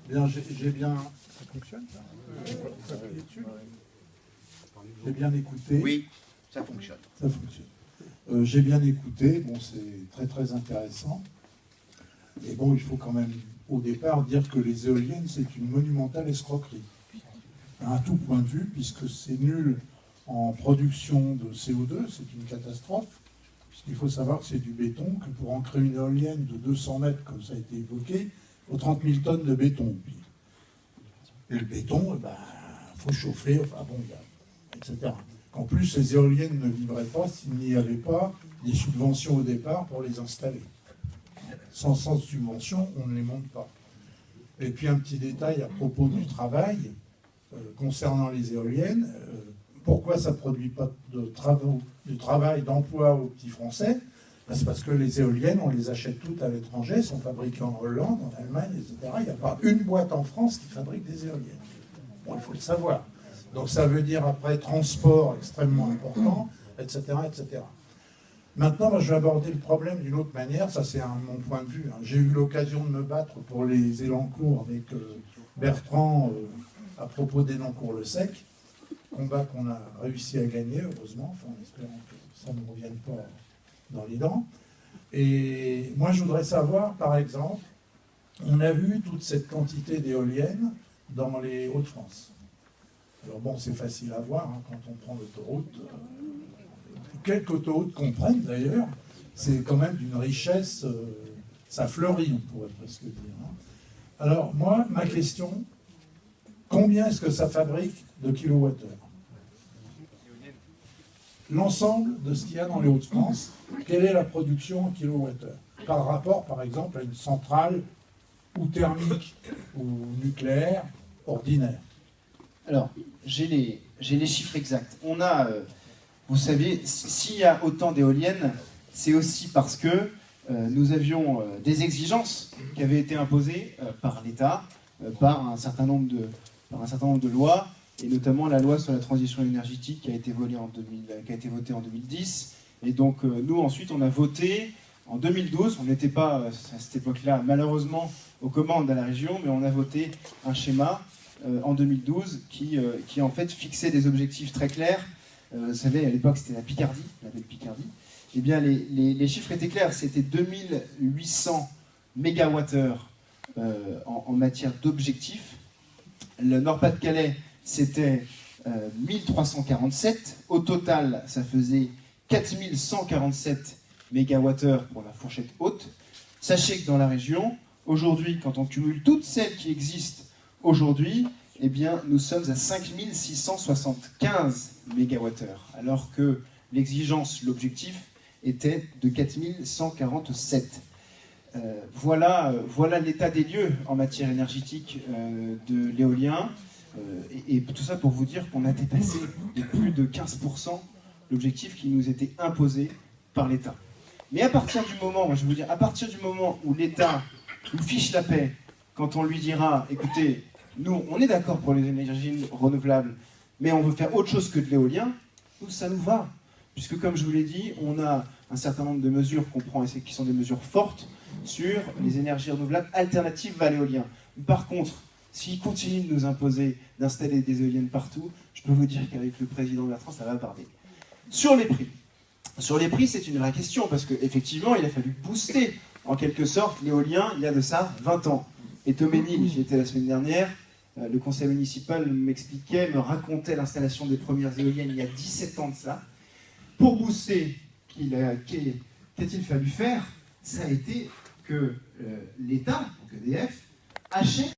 Bien, j'ai bien... Ça fonctionne, ça? Faut appuyer dessus? J'ai bien écouté. Oui, ça fonctionne. Ça fonctionne. J'ai bien écouté. Bon, c'est très très intéressant. Et bon, il faut quand même, au départ, dire que les éoliennes, c'est une monumentale escroquerie. À tout point de vue, puisque c'est nul en production de CO2, c'est une catastrophe. Puisqu'il faut savoir que c'est du béton, que pour ancrer une éolienne de 200 mètres, comme ça a été évoqué, il faut 30 000 tonnes de béton. Et le béton, il faut chauffer, enfin bon, etc. En plus, ces éoliennes ne vivraient pas s'il n'y avait pas des subventions au départ pour les installer. Sans subvention, on ne les monte pas. Et puis un petit détail à propos du travail, concernant les éoliennes, pourquoi ça ne produit pas de travail, d'emploi aux petits Français? C'est parce que les éoliennes, on les achète toutes à l'étranger, sont fabriquées en Hollande, en Allemagne, etc. Il n'y a pas une boîte en France qui fabrique des éoliennes. Bon, il faut le savoir. Donc ça veut dire après transport extrêmement important, etc. etc. Maintenant, moi, je vais aborder le problème d'une autre manière, ça c'est mon point de vue. J'ai eu l'occasion de me battre pour les Élancours avec Bertrand à propos d'Élancourt-le-Sec, combat qu'on a réussi à gagner, heureusement, enfin, en espérant que ça ne me revienne pas dans les dents. Et moi, je voudrais savoir, par exemple, on a vu toute cette quantité d'éoliennes dans les Hauts-de-France. Alors bon, c'est facile à voir quand on prend l'autoroute. Quelques autoroutes qu'on prenne d'ailleurs, c'est quand même d'une richesse, ça fleurit, on pourrait presque dire. Alors moi, ma question, combien est-ce que ça fabrique de kilowattheures? L'ensemble de ce qu'il y a dans les Hauts-de-France, quelle est la production en kilowattheures? Par rapport, par exemple, à une centrale ou thermique ou nucléaire ordinaire. Alors, j'ai les chiffres exacts. On a, vous savez, s'il y a autant d'éoliennes, c'est aussi parce que nous avions des exigences qui avaient été imposées par l'État, par un certain nombre de lois, et notamment la loi sur la transition énergétique qui a été votée en 2010. Et donc, nous, ensuite, on a voté en 2012. On n'était pas, à cette époque-là, malheureusement, aux commandes à la région, mais on a voté un schéma en 2012 qui en fait, fixait des objectifs très clairs. Vous savez, à l'époque, c'était la Picardie, la belle Picardie. Eh bien, les chiffres étaient clairs. C'était 2800 mégawattheures en matière d'objectifs. Le Nord-Pas-de-Calais, c'était 1347. Au total, ça faisait 4147 mégawattheures pour la fourchette haute. Sachez que dans la région, aujourd'hui, quand on cumule toutes celles qui existent aujourd'hui, eh bien, nous sommes à 5675 mégawattheures, alors que l'exigence, l'objectif, était de 4147. Voilà l'état des lieux en matière énergétique de l'éolien. Et tout ça pour vous dire qu'on a dépassé de plus de 15% l'objectif qui nous était imposé par l'État. Mais à partir du moment, moi je vais vous dire, à partir du moment où l'État nous fiche la paix, quand on lui dira, écoutez, nous on est d'accord pour les énergies renouvelables, mais on veut faire autre chose que de l'éolien, nous ça nous va. Puisque comme je vous l'ai dit, on a un certain nombre de mesures qu'on prend, et qui sont des mesures fortes, sur les énergies renouvelables alternatives à l'éolien. Par contre, s'il continue de nous imposer d'installer des éoliennes partout, je peux vous dire qu'avec le président Bertrand, ça va barder. Sur les prix, c'est une vraie question, parce qu'effectivement, il a fallu booster, en quelque sorte, l'éolien il y a de ça 20 ans. Et Toménil, j'y étais la semaine dernière, le conseil municipal m'expliquait, me racontait l'installation des premières éoliennes il y a 17 ans de ça. Pour booster, qu'a-t-il fallu faire? Ça a été que l'État, donc EDF, achète